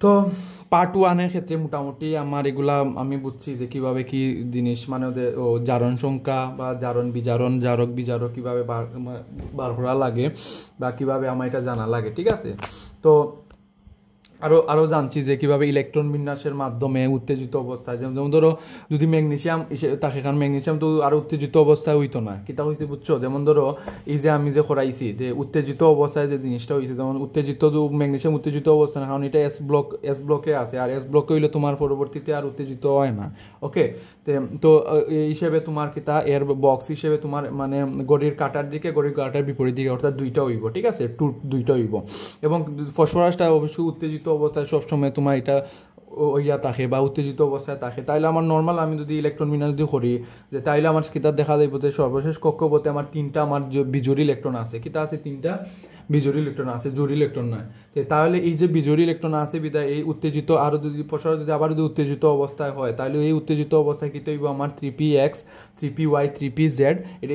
তো পার্ট ওয়ানের ক্ষেত্রে মোটামুটি আমার এগুলা আমি বুঝছি যে কিভাবে কি জিনিস মানে ওদের জারণ সংখ্যা বা জারণ বিজারণ জারক বিজারক কীভাবে বার করা লাগে বা কিভাবে আমার এটা জানা লাগে, ঠিক আছে। তো আরও আরও জানছি যে কীভাবে ইলেকট্রন বিন্যাসের মাধ্যমে উত্তেজিত অবস্থায়, যেমন ধরো যদি ম্যাগনেসিয়াম থাকে, কারণ ম্যাগনেসিয়াম তো আরও উত্তেজিত অবস্থায় হইতো না, কিতা হয়েছে বুঝছো। যেমন ধরো এই যে আমি যে করাইছি যে উত্তেজিত অবস্থায় যে জিনিসটা হয়েছে, যেমন উত্তেজিত ম্যাগনেসিয়াম উত্তেজিত অবস্থা না, কারণ এটা এস ব্লকে আছে, আর এস ব্লকে হইলে তোমার পরবর্তীতে আর উত্তেজিত হয় না। ওকে, তো এই হিসেবে তোমার কিতা এর বক্স হিসেবে তোমার মানে গড়ির কাটার দিকে গড়ির কাটার বিপরীত দিকে, অর্থাৎ দুইটা হইব, ঠিক আছে, দুইটা হইব। এবং ফসফরাসটা অবশ্যই উত্তেজিত অবস্থায় সবসময় তোমার এটা ইয়া থাকে বা উত্তেজিত অবস্থায় থাকে। তাইলে আমার নর্মাল আমি যদি ইলেকট্রন বিন্যাস যদি করি, যে তাইলে আমার কিতা দেখা যাইব যে সর্বশেষ কক্ষপথে আমার তিনটা আমার যে বিজোড় ইলেকট্রন আছে, কিতা আছে তিনটা বিজোড় ইলেকট্রন আছে, জোড় ইলেকট্রন নয়। তাহলে এই যে বিজোড় ইলেকট্রন আছে বিদায় এই উত্তেজিত আরও যদি ফসফরাস যদি আবার যদি উত্তেজিত অবস্থায় হয়, তাহলে এই উত্তেজিত অবস্থায় কী হইব আমার 3p(x), 3p(y), 3p(z),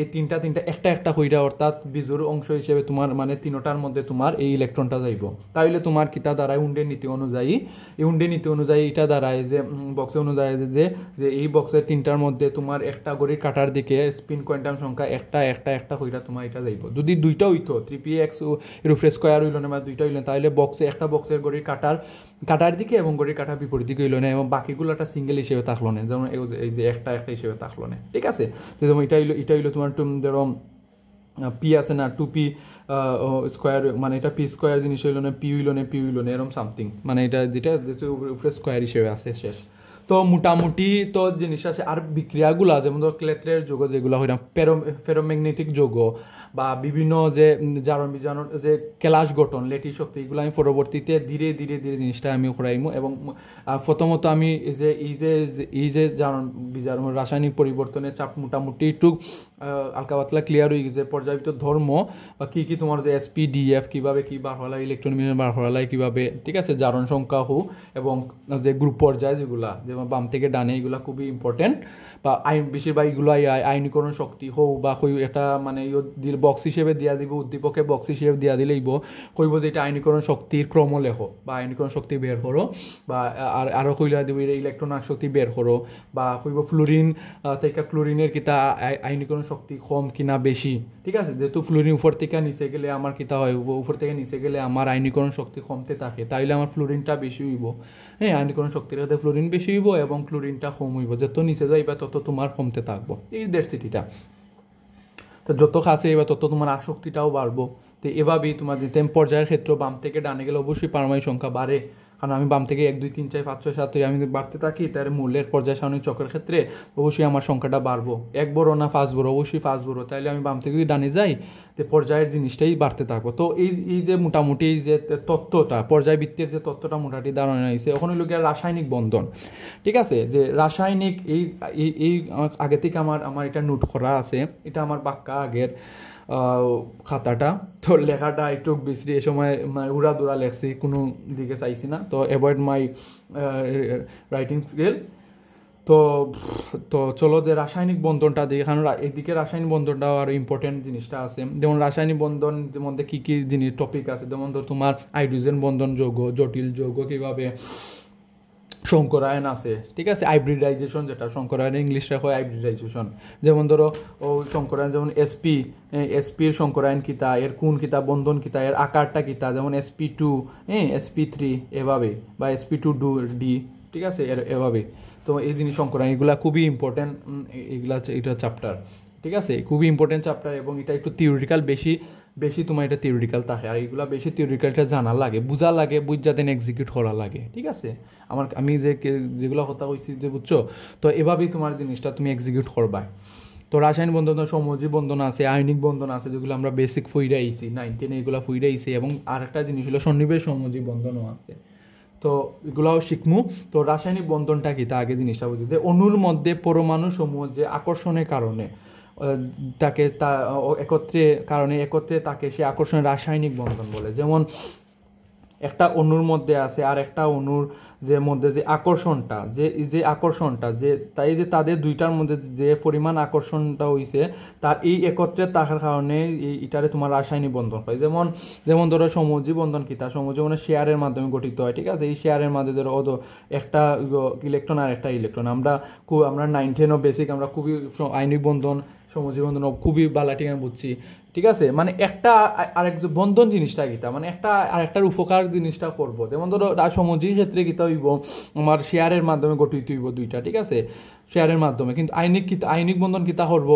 এই তিনটা একটা একটা হইরা, অর্থাৎ বিজোড় অংশ হিসেবে তোমার মানে তিনটার মধ্যে তোমার এই ইলেকট্রনটা যাইব। তাইলে তোমার কিতা দাঁড়ায় উন্ডের নীতি অনুযায়ী, এই উন্ডের নীতি অনুযায়ী এটা দাঁড়ায় যে বক্সে অনুযায়ী যে যে এই বক্সের তিনটার মধ্যে তোমার একটা গড়ির কাটার দিকে স্পিন কোয়ান্টাম সংখ্যা একটা একটা একটা হইরা তোমার এটা যাইব। যদি দুইটা হইতো 3p(x) এর উপরে স্কোয়ার হইল না বা দুইটা হইল না, তাহলে বক্সে একটা বক্সের গড়ির কাটার দিকে এবং গড়ির কাটার বিপরীত দিকে হইল না, এবং বাকিগুলো একটা সিঙ্গেল হিসেবে থাকলো না, যেমন এই যে একটা একটা হিসেবে থাকলো না, ঠিক আছে। তো যেমন এটা হইলো তোমার ধরো পি আছে না, 2p স্কোয়ার, মানে এটা পি স্কোয়ার জিনিস হইল না, পি হইল না এরকম সামথিং, মানে এটা যেটা উপরে স্কোয়ার হিসেবে আছে শেষ। তো মোটামুটি তো জিনিস আছে। আর বিক্রিয়াগুলা যেমন ধরো ক্লেত্রের যৌগ যেগুলো হইলাম ফেরোম্যাগনেটিক যৌগ বা বিভিন্ন যে জারণ বিজারণ যে কেলাস গঠন লেটিস শক্তি, এগুলো আমি পরবর্তীতে ধীরে ধীরে ধীরে জিনিসটা আমি করাইমু। এবং প্রথমত আমি এই যে জারণ বিজারণ রাসায়নিক পরিবর্তনের চাপ মোটামুটি একটু হালকা পাতলা ক্লিয়ার হয়ে গেছে। পর্যায়িত ধর্ম বা কী কী তোমার যে SP DF কীভাবে কী বার হওয়া লাগে, ইলেকট্রন বিন্যাস বার হওয়া লাগে কীভাবে, ঠিক আছে, জারণ সংখ্যা এবং যে গ্রুপ পর্যায় যেগুলা যেমন বাম থেকে ডানে, এগুলো খুবই ইম্পর্টেন্ট। বা বেশিরভাগ এগুলো আইনীকরণ শক্তি বা এটা মানে বক্স হিসেবে দিয়া দিব, উদ্দীপকে বক্স হিসেবে দিয়া দিলেইব, কইব যে এটা আইনীকরণ শক্তির ক্রম লেখো বা আইনীকরণ শক্তি বের করো, বা আরও কইলা দিব ইলেকট্রন শক্তি বের করো, বা কইব ফ্লোরিন থেকে ক্লোরিনের কিতা আইনীকরণ শক্তি কম কিনা বেশি, ঠিক আছে। যেহেতু ফ্লোরিন উপর থেকে নিচে গেলে আমার কিতা হয়, উপর থেকে নিচে গেলে আমার আইনীকরণ শক্তি কমতে থাকে, তাইলে আমার ফ্লোরিনটা বেশি হইব। হ্যাঁ, আইনীকরণ শক্তির সাথে ফ্লোরিন বেশি হইব এবং ক্লোরিনটা কম হইব, যত নিচে যাইবা তত তোমার কমতে থাকবো, এই ডেন্সিটিটা। তো যত কাছে যাইবা তত তোমার আসক্তিটাও বাড়বো। তো এভাবেই তোমার যে পর্যায়ের ক্ষেত্রে বাম থেকে ডানে গেলে অবশ্যই পারমাণবিক সংখ্যা বাড়ে, কারণ আমি বাম থেকে 1 2 3 4 5 6 7 আমি বাড়তে থাকি, তার মূল্যের পর্যায় সারণী চক্রের ক্ষেত্রে অবশ্যই আমার সংখ্যাটা বাড়বো। 1 বড় না 5 বড়, অবশ্যই 5 বড়, তাইলে আমি বাম থেকে ডানে যাই, তো পর্যায়ের জিনিসটাই বাড়তে থাকবো। তো এই যে মোটামুটি এই যে তত্ত্বটা, পর্যায়বৃত্তের যে তত্ত্বটা মোটামুটি দাঁড়ানো হয়েছে, এখন হইল গিয়ে রাসায়নিক বন্ধন, ঠিক আছে। যে রাসায়নিক এই আগে থেকে আমার এটা নোট করা আছে, এটা আমার বাক্কা আগের খাতাটা, তো লেখাটা একটু বেশি এ সময় উড়া দুরা লেখছি, কোনো দিকে চাইছি না, তো অ্যাভয়েড মাই রাইটিং স্কিল। তো তো চলো যে রাসায়নিক বন্ধনটা দিই, কারণ এদিকে রাসায়নিক বন্ধনটাও আরও ইম্পর্টেন্ট জিনিসটা আছে। যেমন রাসায়নিক বন্ধন মধ্যে কী কী জিনিস টপিক আছে, যেমন ধর তোমার হাইড্রোজেন বন্ধন যৌগ, জটিল যৌগ কীভাবে সংকরায়ন আছে, ঠিক আছে, হাইব্রিডাইজেশন, যেটা সংকরায়ন ইংলিশটা হয় হাইব্রিডাইজেশন। যেমন ধরো সংকরায়ন, যেমন এসপির সংকরায়ন কিতা, এর কোন কিতা, বন্ধন কিতা, এর আকারটা কিতা, যেমন SP2, SP3 এভাবে, বা SP2D, ঠিক আছে, এভাবে। তো এই জিনিস সংকরায়ন এগুলা খুবই ইম্পর্টেন্ট, এগুলা এটা চ্যাপ্টার, ঠিক আছে, খুবই ইম্পর্টেন্ট চ্যাপ্টার। এবং এটা একটু থিওরিটিক্যাল বেশি তোমার এটা থিওরিটিক্যাল থাকে, আর এগুলো বেশি থিওরিটিক্যালটা জানা লাগে, বোঝা লাগে, বুঝা দেন এক্সিকিউট করা লাগে, ঠিক আছে। আমি যেগুলো কথা কইছি যে বুঝছো, তো এভাবেই তোমার জিনিসটা তুমি এক্সিকিউট করবা। তো রাসায়নিক বন্ধন, সমযোজী বন্ধন আছে, আয়নিক বন্ধন আছে, যেগুলো আমরা বেসিক ফুইরাইছি 9 10 এগুলো ফুইরাইছি। এবং আরেকটা জিনিস হলো সন্নিবেশ সমযোজী বন্ধনও আছে, তো এগুলাও শিখমু। তো রাসায়নিক বন্ধনটা কি তা আগে জিনিসটা বুঝি, যে অণুর মধ্যে পরমাণু সমূহ যে আকর্ষণের কারণে তাকে একত্রে তাকে সে আকর্ষণের রাসায়নিক বন্ধন বলে। যেমন একটা অণুর মধ্যে আছে আর একটা অণুর যে মধ্যে যে আকর্ষণটা যে তাই যে তাদের দুইটার মধ্যে যে পরিমাণ আকর্ষণটা হইছে তার এই একত্রে থাকার কারণে এটারে তোমার রাসায়নিক বন্ধন হয়। যেমন যেমন ধরো সমযোজী বন্ধন কিতা, সমযোজী মানে শেয়ারের মাধ্যমে গঠিত হয়, ঠিক আছে। এই শেয়ারের মাধ্যমে ধরো একটা ইলেকট্রন আর একটা ইলেকট্রন, আমরা 9, 10 বেসিক আমরা খুবই আইনিক বন্ধন সমযোজী বন্ধন খুবই বালাটি আমি বুঝছি, ঠিক আছে। মানে একটা আরেক বন্ধন জিনিসটা কিতা, মানে একটা আরেকটার উপকার জিনিসটা করবো। যেমন ধরো সমযোজী ক্ষেত্রে কিতা হইব আমার শেয়ারের মাধ্যমে গঠিত হইব দুইটা, ঠিক আছে, শেয়ারের মাধ্যমে। কিন্তু আইনিক বন্ধন কিতা করবো,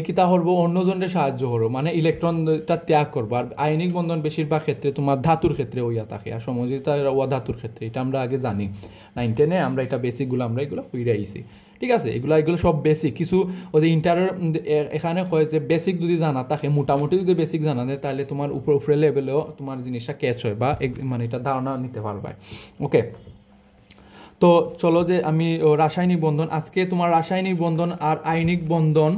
কিতা করবো অন্যজনের সাহায্য করবো, মানে ইলেকট্রনটা ত্যাগ করবো। আর আইনিক বন্ধন বেশিরভাগ ক্ষেত্রে তোমার ধাতুর ক্ষেত্রে হইয়া থাকে, আর সমযোজিতা ধাতুর ক্ষেত্রে, এটা আমরা আগে জানি 9, 10 আমরা এটা বেসিকগুলো আমরা এগুলো ফিরে আইছি, ঠিক আছে। এগুলো সব বেসিক কিছু ওই যে এখানে হয় যে বেসিক যদি জানা থাকে, মোটামুটি যদি বেসিক জানা যায়, তাহলে তোমার উপরে লেভেলেও তোমার জিনিসটা ক্যাচ হয় বা মানে এটা ধারণা নিতে পারবে। ওকে, তো চলো যে আমি রাসায়নিক বন্ধন আজকে তোমার রাসায়নিক বন্ধন আর আইনিক বন্ধন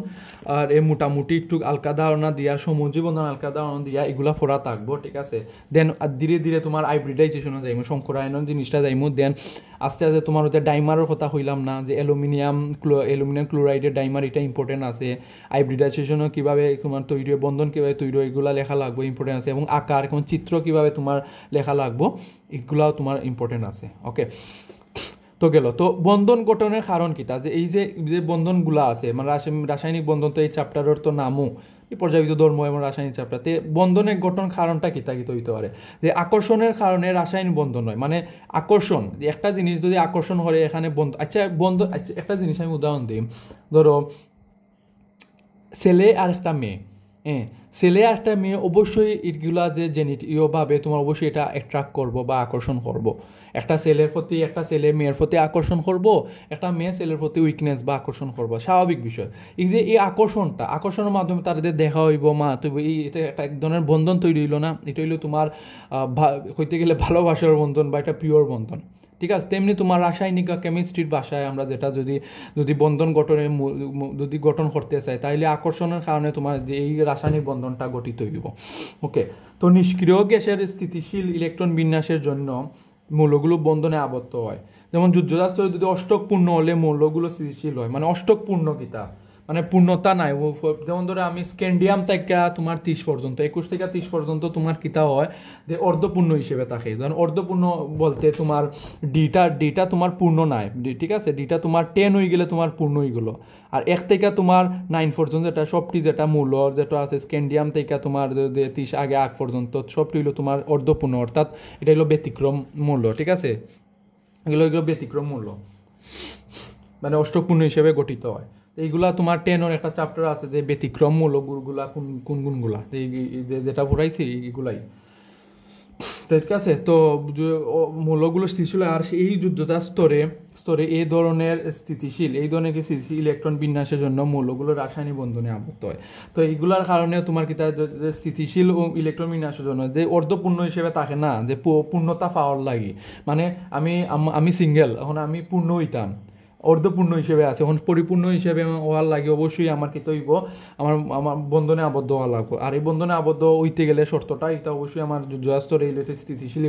আর মোটামুটি একটু হালকা ধারণা দিয়া, সমযোজী বন্ধন হালকা ধারণা দিয়া এগুলা পড়া থাকবো, ঠিক আছে। দেন ধীরে ধীরে তোমার হাইব্রিডাইজেশনও যাইমো, সংকরায়ন জিনিসটা যাইমো। দেন আস্তে আস্তে তোমার হচ্ছে ডাইমারের কথা হইলাম না, যে অ্যালুমিনিয়াম ক্লোরাইডের ডাইমার, এটা ইম্পর্টেন্ট আছে। হাইব্রিডাইজেশনও কীভাবে তোমার তৈরি হয়, বন্ধন কীভাবে তৈরি হয়, এগুলো লেখা লাগবে, ইম্পর্টেন্ট আছে। এবং আকার এবং চিত্র কীভাবে তোমার লেখা লাগবো, এগুলাও তোমার ইম্পর্টেন্ট আছে। ওকে, তো গেল তো বন্ধন গঠনের কারণ কিতা, যে এই যে বন্ধনগুলা আছে মানে রাসায়নিক বন্ধন, তো এই চ্যাপ্টারের তো নামও এই পর্যায়িত ধর্ম এবং রাসায়নিক চ্যাপ্টারতে বন্ধনের গঠন কারণটা কিতা হইতে পারে, যে আকর্ষণের কারণে রাসায়নিক বন্ধন হয়। মানে আকর্ষণ, একটা জিনিস যদি আকর্ষণ করে এখানে বন্ধন একটা জিনিস আমি উদাহরণ দিই, ধরো ছেলে আর একটা মেয়ে, ছেলে আর একটা মেয়ে, অবশ্যই এগুলা যে জেনেটিকভাবে তোমার অবশ্যই এটা অ্যাট্রাক্ট করবো বা আকর্ষণ করবো। একটা ছেলে মেয়ের প্রতি আকর্ষণ করবো, একটা মেয়ে ছেলের প্রতি উইকনেস বা আকর্ষণ করবো, স্বাভাবিক বিষয়। এই যে এই আকর্ষণের মাধ্যমে তাদের দেখা হইব, তো এটা একটা এক ধরনের বন্ধন তৈরি হইলো না, এটা হইলো তোমার হইতে গেলে ভালোবাসার বন্ধন বা একটা পিওর বন্ধন, ঠিক আছে। তেমনি তোমার রাসায়নিক কেমিস্ট্রির ভাষায় আমরা যেটা যদি বন্ধন যদি গঠন করতে চাই, তাহলে আকর্ষণের কারণে তোমার যে এই রাসায়নিক বন্ধনটা গঠিত হইব। ওকে, তো নিষ্ক্রিয় গ্যাসের স্থিতিশীল ইলেকট্রন বিন্যাসের জন্য মৌলগুলো বন্ধনে আবদ্ধ হয়। যেমন যুদ্ধজাস্ত্র যদি অষ্টক পূর্ণ হলে মৌলগুলো স্থিতিশীল হয়। মানে অষ্টক পূর্ণ কিতা, মানে পূর্ণতা নাই। যেমন ধরো আমি স্ক্যান্ডিয়াম থেকে তোমার 30 পর্যন্ত, 21 থেকে 30 পর্যন্ত তোমার কিতা হয় যে অর্ধপূর্ণ হিসেবে থাকে। ধরুন অর্ধপূর্ণ বলতে তোমার ডিটা তোমার পূর্ণ নাই, ঠিক আছে। ডিটা তোমার 10 হয়ে গেলে তোমার পূর্ণ হয়ে গেলো। আর 1 থেকে তোমার 9 পর্যন্ত যেটা সবটি যেটা মূল যেটা আছে স্ক্যান্ডিয়াম থেকে তোমার 30 আগে 8 পর্যন্ত সবটি হলো তোমার অর্ধপূর্ণ, অর্থাৎ এটা হলো ব্যতিক্রম মূল্য, ঠিক আছে। এগুলো ব্যতিক্রম মূল্য, মানে অষ্টপূর্ণ হিসেবে গঠিত হয়। এইগুলা তোমার 10 একটা চ্যাপ্টার আছে যে ব্যতিক্রম মূলকগুলা কোন গুণগুলা, যেটা পড়াইছি এইগুলাই, ঠিক আছে। তো মৌলগুলো স্থিতিশীল, আর এই যুদ্ধতা স্তরে এই ধরনের স্থিতিশীল ইলেকট্রন বিন্যাসের জন্য মৌলগুলো রাসায়নিক বন্ধনে আবদ্ধ হয়। তো এইগুলার কারণে তোমার কি স্থিতিশীল ও ইলেকট্রন বিন্যাসের জন্য যে অর্ধপূর্ণ হিসেবে থাকে না, যে পূর্ণতা পাওয়ার লাগে, মানে আমি সিঙ্গেল, এখন আমি পূর্ণ হইতাম, অর্ধপূর্ণ হিসেবে আছে, এখন পরিপূর্ণ হিসেবে হওয়ার লাগে অবশ্যই আমার কি তৈব আমার বন্ধনে আবদ্ধ হওয়া লাগবে। আর এই বন্ধনে আবদ্ধ হইতে গেলে শর্তটা এটা অবশ্যই আমার যুদ্ধস্তর রিলেটেড স্থিতিশীল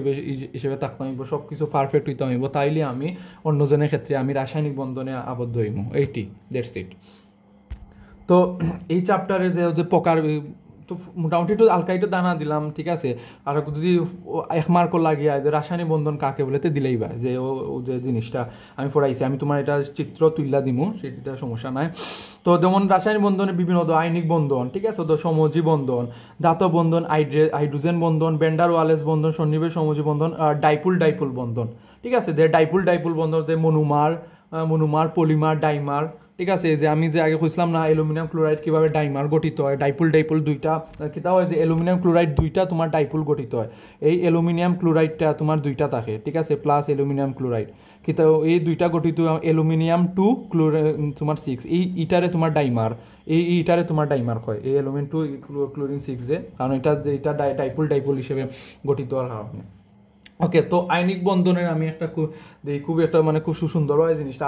হিসেবে থাকতে হইব, সব কিছু পারফেক্ট হইতে হইব, তাইলে আমি অন্যজনের ক্ষেত্রে আমি রাসায়নিক বন্ধনে আবদ্ধ হইব। এইটি দ্যাটস ইট। তো এই চ্যাপ্টারে যে প্রকার, তো মোটামুটি একটু আলকাইটা দানা দিলাম, ঠিক আছে। আর যদি 1 মার্কও লাগিয়ে যে রাসায়নিক বন্ধন কাকে বলেতে দিলেই বা যে যে জিনিসটা আমি পড়াইছি, আমি তোমার এটা চিত্র তুললা দিমু, সেটা সমস্যা নাই। তো যেমন রাসায়নিক বন্ধনে বিভিন্ন আইনিক বন্ধন, ঠিক আছে, তো সমযোজী বন্ধন, ধাতব বন্ধন, হাইড্রোজেন বন্ধন, ভ্যান ডার ওয়ালেস বন্ধন, সন্নিবেশ সমযোজী বন্ধন, আর ডাইপুল বন্ধন, ঠিক আছে। যে ডাইপুল বন্ধন যে মনোমার পলিমার ডাইমার, ঠিক আছে। যে আমি যে আগে খুঁজলাম না অ্যালুমিনিয়াম ক্লোরাইড কীভাবে ডাইমার গঠিত হয়, ডাইপুল দুইটা কিতা হয় যে অ্যালুমিনিয়াম ক্লোরাইড দুইটা তোমার ডাইপুল গঠিত হয়। এই অ্যালুমিনিয়াম ক্লোরাইডটা তোমার দুইটা থাকে, ঠিক আছে, প্লাস অ্যালুমিনিয়াম ক্লোরাইড কিতা এই দুইটা গঠিত অ্যালুমিনিয়াম 2 তোমার 6, এই ইটারে তোমার ডাইমার, এই ইটারে তোমার ডাইমার হয়, এই অ্যালুমিনিয়াম 2 ক্লোরিন 6 যে, কারণ এটা ডাইপুল হিসেবে গঠিত হওয়ার কারণে। ওকে, তো আইনিক বন্ধনের আমি একটা খুব একটা খুব সুন্দর হয় জিনিসটা।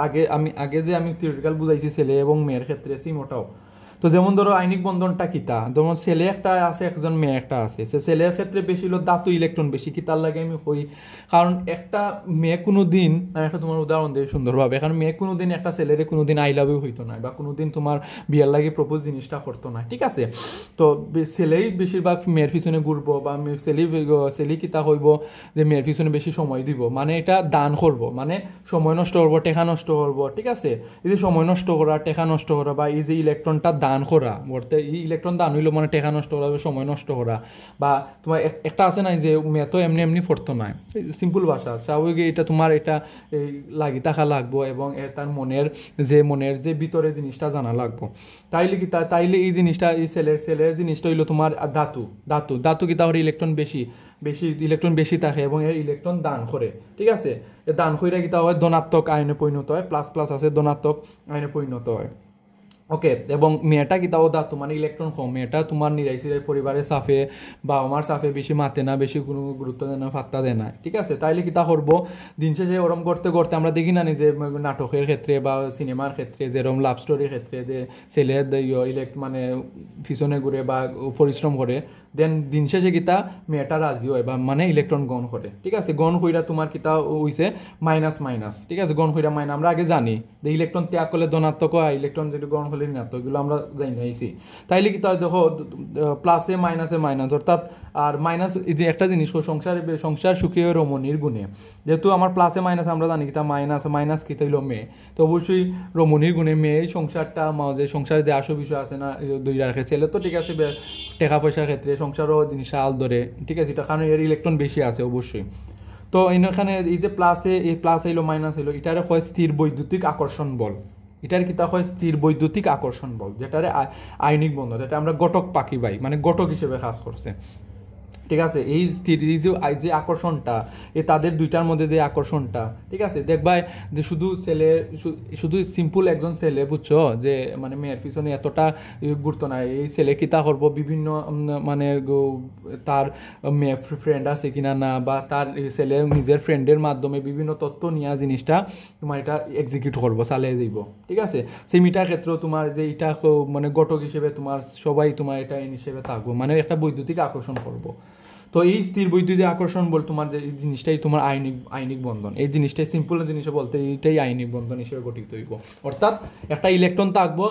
আগে যে আমি থিওরিটিক্যাল বুঝাইছি ছেলে এবং মেয়ের ক্ষেত্রে সিম ওটাও, তো তো যেমন ধরো আইনিক বন্ধনটা কিতা, যেমন ছেলে একটা আছে একজন মেয়ে একটা আছে, সে ছেলের ক্ষেত্রে বেশি হলো ধাতু ইলেকট্রন বেশি, কিতার লাগে আমি কই কারণ একটা মেয়ে কোনো দিন, আমি একটা তোমার উদাহরণ দিই সুন্দরভাবে, কারণ মেয়ে কোনো দিন একটা ছেলেরে কোনো দিন আই লাভ ইউ হইতো না বা কোনো দিন তোমার বিয়ের লাগে প্রপোজ জিনিসটা করতো না, ঠিক আছে। তো ছেলেই বেশিরভাগ মেয়ের পিছনে ঘুরবো বা ছেলে কিতা হইব যে মেয়ের পিছনে বেশি সময় দিব, মানে এটা দান করবো, মানে সময় নষ্ট করবো, টেকা নষ্ট করবো, ঠিক আছে। এই যে সময় নষ্ট করা, টেকা নষ্ট করা বা এই যে ইলেকট্রনটা দান করা, বলতে এই ইলেকট্রন দান হইলো মানে টেকা নষ্ট করা, সময় নষ্ট করা, বা তোমার একটা আছে না যে মেয়ে তো এমনি এমনি পড়তো না, সিম্পল ভাষা স্বাভাবিক, এটা তোমার এটা লাগি থাকা লাগবো এবং তার মনের যে ভিতরে জিনিসটা জানা লাগবো। তাইলে এই জিনিসটা এই সেলের জিনিসটা হইলো তোমার ধাতু কি তাহলে ইলেকট্রন বেশি থাকে এবং এর ইলেকট্রন দান করে, ঠিক আছে। দান কইরা কি তা হয় ধনাত্মক আয়নে পরিণত হয়, প্লাস প্লাস আছে ধনাত্মক আয়নে পরিণত হয়, ওকে। এবং মেয়েটা কি তাও ধাতু মানে ইলেকট্রন কম, মেয়েটা তোমার নিরাইসিরাই পরিবারের সাফে বা আমার সাফে বেশি মাতে না, বেশি কোনো গুরুত্ব দেয় না, ফাত্তা দেয় না, ঠিক আছে। তাইলে কি তা করবো দিন শেষে ওরম করতে করতে আমরা দেখি না যে নাটকের ক্ষেত্রে বা সিনেমার ক্ষেত্রে যেরকম লাভ স্টোরির ক্ষেত্রে যে ছেলে মানে পিছনে ঘুরে বা পরিশ্রম করে, দেন দিন শেষে কিতা মেয়েটা রাজি হয় বা মানে ইলেকট্রন গ্রহণ করে, ঠিক আছে। গ্রহণ কইরা তোমার কিতা হইছে মাইনাস মাইনাস, ঠিক আছে। গ্রহণ কইরা মাইনাস আমরা আগে জানি যে ইলেকট্রন ত্যাগ করলে ধনাত্মক হয়, ইলেকট্রন যেটা গ্রহণ করলে ঋণাত্মক, এগুলো আমরা জানি আইছি। তাইলে কিতা দেখো প্লাসে মাইনাসে মাইনাস, অর্থাৎ আর মাইনাস যে একটা জিনিস সংসার সুখী রমণীর গুণে, যেহেতু আমার প্লাসে মাইনাস আমরা জানি কিতা মাইনাস কিতা হইলো মেয়ে, তো অবশ্যই রমণীর গুণে মেয়ে সংসারটা যে সংসারে যে আসো বিষয় আছে না দুই রাখে, ছেলে তো ঠিক আছে টাকা পয়সার ক্ষেত্রে সংসারও জিনিস আল ধরে, ঠিক আছে, এটা কারণ এর ইলেকট্রন বেশি আছে অবশ্যই। তো এখানে এই যে প্লাস এলো মাইনাস এলো, এটারে হয় স্থির বৈদ্যুতিক আকর্ষণ বল, এটার কিতা হয় স্থির বৈদ্যুতিক আকর্ষণ বল, যেটারে আইনিক বন্ধন, যেটা আমরা গটক পাখি বাই মানে গটক হিসেবে কাজ করছে, ঠিক আছে। এই যে আকর্ষণটা তাদের দুইটার মধ্যে যে আকর্ষণটা, ঠিক আছে, দেখবা যে শুধু সিম্পল একজন ছেলে বুঝছো যে মানে মেয়ের পিছনে এতটা গুরুত্ব নাই, এই ছেলে কিতা করবো বিভিন্ন মানে তার মেয়ে ফ্রেন্ড আছে কিনা না, বা তার ছেলে নিজের ফ্রেন্ডের মাধ্যমে বিভিন্ন তথ্য নিয়ে জিনিসটা তোমার এটা এক্সিকিউট করবো, চালিয়ে দিব, ঠিক আছে। সেমিটার ক্ষেত্রেও তোমার যে এটা মানে গটক হিসেবে তোমার সবাই তোমার এটা হিসেবে থাকবো, মানে একটা বৈদ্যুতিক আকর্ষণ করবো। তো এই স্থির বৈদ্যুতিক আকর্ষণ বল তোমার যে এই জিনিসটাই তোমার আইনিক বন্ধন, এই জিনিসটাই সিম্পল জিনিস বলতে এইটাই আইনিক বন্ধন হিসেবে গঠিত হইব। অর্থাৎ একটা ইলেকট্রন থাকবো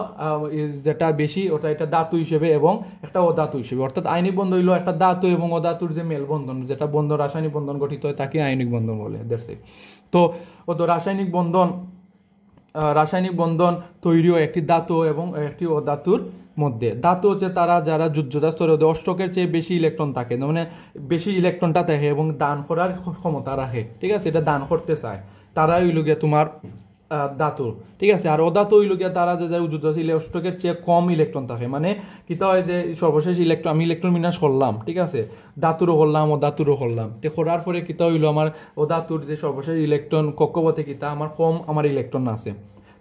যেটা বেশি ওটা এটা ধাতু হিসেবে এবং একটা অধাতু হিসেবে, অর্থাৎ আইনিক বন্ধন হইলো একটা ধাতু এবং অধাতুর যে মেলবন্ধন, যেটা বন্ধন রাসায়নিক বন্ধন গঠিত হয় তাকে আইনিক বন্ধন বলে। তো রাসায়নিক বন্ধন তৈরিও একটি ধাতু এবং একটি অধাতুর মধ্যে। ধাতু হচ্ছে তারা যারা যুদ্ধজাত স্তরে অষ্টকের চেয়ে বেশি ইলেকট্রন থাকে, মানে বেশি ইলেকট্রনটা থাকে এবং দান করার ক্ষমতা রাখে, ঠিক আছে, এটা দান করতে চায়, তারা হইল গিয়া তোমার ধাতু, ঠিক আছে। আর অধাতু হইল গিয়া তারা যে যুদ্ধজাত অষ্টকের চেয়ে কম ইলেকট্রন থাকে, মানে কিতা হয় যে সর্বশেষ আমি ইলেকট্রন বিন্যাস করলাম, ঠিক আছে, ধাতুরও করলাম অধাতুরও করলাম, তো করার পরে কিতা হইলো আমার অধাতুর যে সর্বশেষ ইলেকট্রন কক্ষপথে কিতা আমার কম আমার ইলেকট্রন আছে,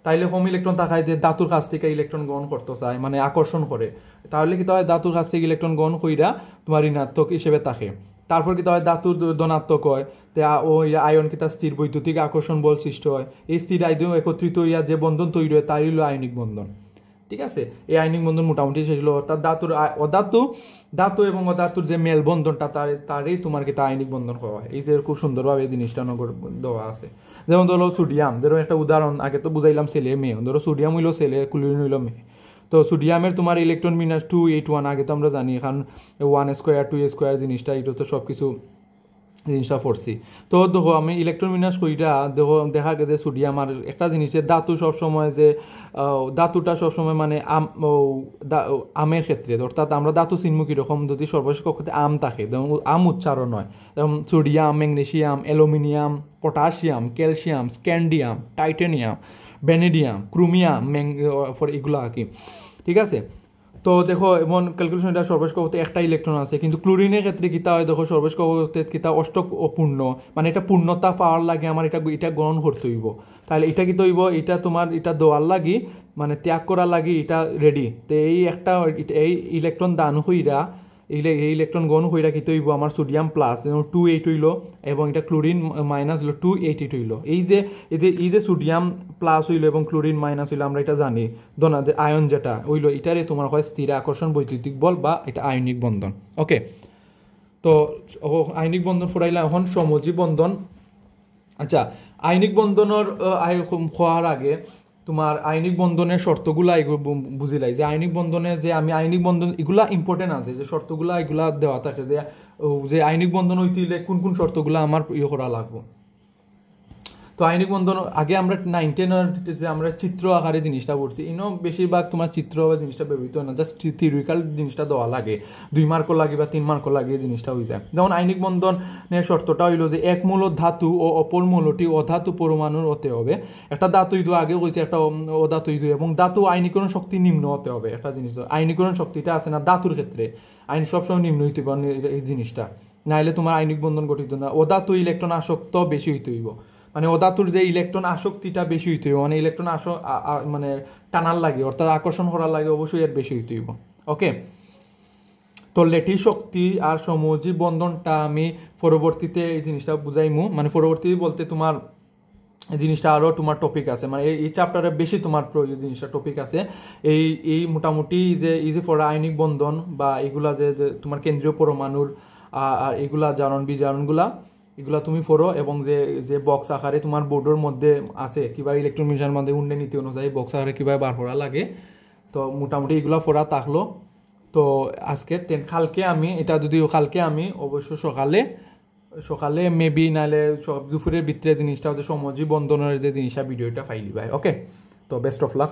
তাইলে কম ইলেকট্রন থাকায় যে ধাতুর কাছ থেকে ইলেকট্রন গ্রহণ করতে চায় মানে আকর্ষণ করে, তাহলে কি হয় ধাতুর কাছ থেকে ইলেকট্রন গ্রহণ কইরা তোমার ঋণাত্মক হিসেবে থাকে। তারপর কি হয় ধাতুর ধনাত্মক হয়, ওই আয়ন কি তার স্থির বৈদ্যুতিক আকর্ষণ বল সৃষ্টি হয়, এই স্থির আয়ন একত্রিত হইয়া যে বন্ধন তৈরি হয় তাই হলো আয়নিক বন্ধন, ঠিক আছে। এই আয়নিক বন্ধন মোটামুটি শেষ হলো, অর্থাৎ ধাতু এবং অধাতুর যে মেলবন্ধনটা তারই তোমার কি তা আয়নিক বন্ধন হওয়া হয়। এই যে খুব সুন্দরভাবে এই জিনিসটা দেওয়া আছে। যেমন ধরো সোডিয়াম, ধরো একটা উদাহরণ আগে তো বুঝাইলাম ছেলে মেয়ে, ধরো সোডিয়াম হইলো ছেলে, ক্লোরিন হইলো মেয়ে। তো সোডিয়ামের তোমার ইলেকট্রন বিন্যাস 281, আগে তো আমরা জানি, এখন 1 স্কোয়ার 2 স্কোয়ার জিনিসটা এটা তো সব কিছু জিনিসটা পড়ছি। তো দেখো আমি ইলেকট্রন বিন্যাস কইরা দেখা গেছে সোডিয়াম আর একটা জিনিসের ধাতুটা সবসময় মানে আমের ক্ষেত্রে, অর্থাৎ আমরা ধাতু চিনব কীরকম যদি সর্বশেষ কক্ষতে আম থাকে, যেমন আম উচ্চারণ হয়, যেমন sodium, magnesium, aluminium, potassium, calcium, scandium, titanium, vanadium, chromium, এগুলো আর কি, ঠিক আছে। তো দেখো এমন ক্যালকুলেশন এটা সর্বশেষ কক্ষপথে একটা ইলেকট্রন আছে, কিন্তু ক্লোরিনের ক্ষেত্রে কিতা হয় দেখো সর্বশেষ কক্ষপথে কিতা অষ্টক অপূর্ণ, মানে এটা পূর্ণতা পাওয়ার লাগে আমার এটা গ্রহণ করতে হইব, তাহলে এটা কি হইব এটা তোমার এটা দেওয়ার লাগি মানে ত্যাগ করার লাগি এটা রেডি, তো এই ইলেকট্রন দান হইরা এই ইলেকট্রন গ্রহণ হইরা কি হইব আমার সোডিয়াম প্লাস 2 8 হইল এবং এটা ক্লোরিন মাইনাস হইল 2 8 8 হইল। এই যে সোডিয়াম প্লাস হইল এবং ক্লোরিন মাইনাস হইল আমরা এটা জানি দোনা যে আয়ন যেটা হইল এটারে তোমার হয় স্থির আকর্ষণ বৈদ্যুতিক বল বা এটা আয়নিক বন্ধন। ওকে, তো আয়নিক বন্ধন ফুরাইলা এখন সমজীব বন্ধন। আচ্ছা, আয়নিক বন্ধনের হওয়ার আগে তোমার আয়নিক বন্ধনের শর্তগুলা বুঝিলাই যে আয়নিক বন্ধনে যে আমি আয়নিক বন্ধন এগুলা ইম্পর্টেন্ট আছে যে শর্তগুলা এগুলা দেওয়া থাকে যে আয়নিক বন্ধন হইতে হইলে কোন কোন শর্তগুলা আমার করা লাগবে। তো আয়নিক বন্ধন আগে আমরা 9 10 যে আমরা চিত্র আকারে জিনিসটা পড়ছি ইনো বেশিরভাগ তোমার চিত্র জিনিসটা ব্যবহৃত হয় না, জাস্ট থিওরিক্যাল জিনিসটা দেওয়া লাগে 2 মার্কও লাগে বা 3 মার্কও লাগে জিনিসটা হয়ে যায়। যেমন আয়নিক বন্ধনের শর্তটা হইল যে এক মূল ধাতু ও অপর মূলটি অধাতু পরমাণুর হতে হবে। একটা ধাতু ইদু আগে কইছে একটা অধাতু ইদু এবং ধাতু আয়নীকরণ শক্তি নিম্ন হতে হবে। একটা জিনিস আয়নীকরণ শক্তিটা আছে না ধাতুর ক্ষেত্রে আইন সবসময় নিম্ন হইতে হবে এই জিনিসটা, নাইলে তোমার আয়নিক বন্ধন গঠিত না। অধাতু ইলেকট্রন আসক্ত বেশি হইতে হইব, মানে অধাতুর যে ইলেকট্রন আসক্তিটা বেশি হইতে হইব, মানে ইলেকট্রন মানে টানার লাগে অর্থাৎ আকর্ষণ করার লাগে অবশ্যই এর বেশি হইতে হইব। ওকে, তো লেটিস শক্তি আর সমজীব বন্ধনটা আমি পরবর্তীতে এই জিনিসটা বুঝাইমু, মানে পরবর্তীতে বলতে তোমার এই জিনিসটা আরও তোমার টপিক আছে, মানে এই চ্যাপ্টারে বেশি তোমার প্রয়োজন জিনিসটা টপিক আছে। এই মোটামুটি এই যে পড়া আয়নিক বন্ধন বা এগুলা যে তোমার কেন্দ্রীয় পরমাণুর আর এগুলা জারণ বিজারণগুলা এগুলা তুমি পড়ো এবং যে বক্স আকারে তোমার বোর্ডের মধ্যে আছে কিভাবে ইলেকট্রন মিশনের মধ্যে উন্নয়ন নীতি অনুযায়ী বক্স আকারে কীভাবে বার করা লাগে, তো মোটামুটি এগুলা পড়া থাকলো। তো আজকে কালকে আমি অবশ্য সকালে মেবি নাহলে দুপুরের ভিতরে জিনিসটা হচ্ছে সমজীব বন্ধনের যে জিনিসটা ভিডিওটা ফাইলি ভাই। ওকে, তো বেস্ট অফ লাক।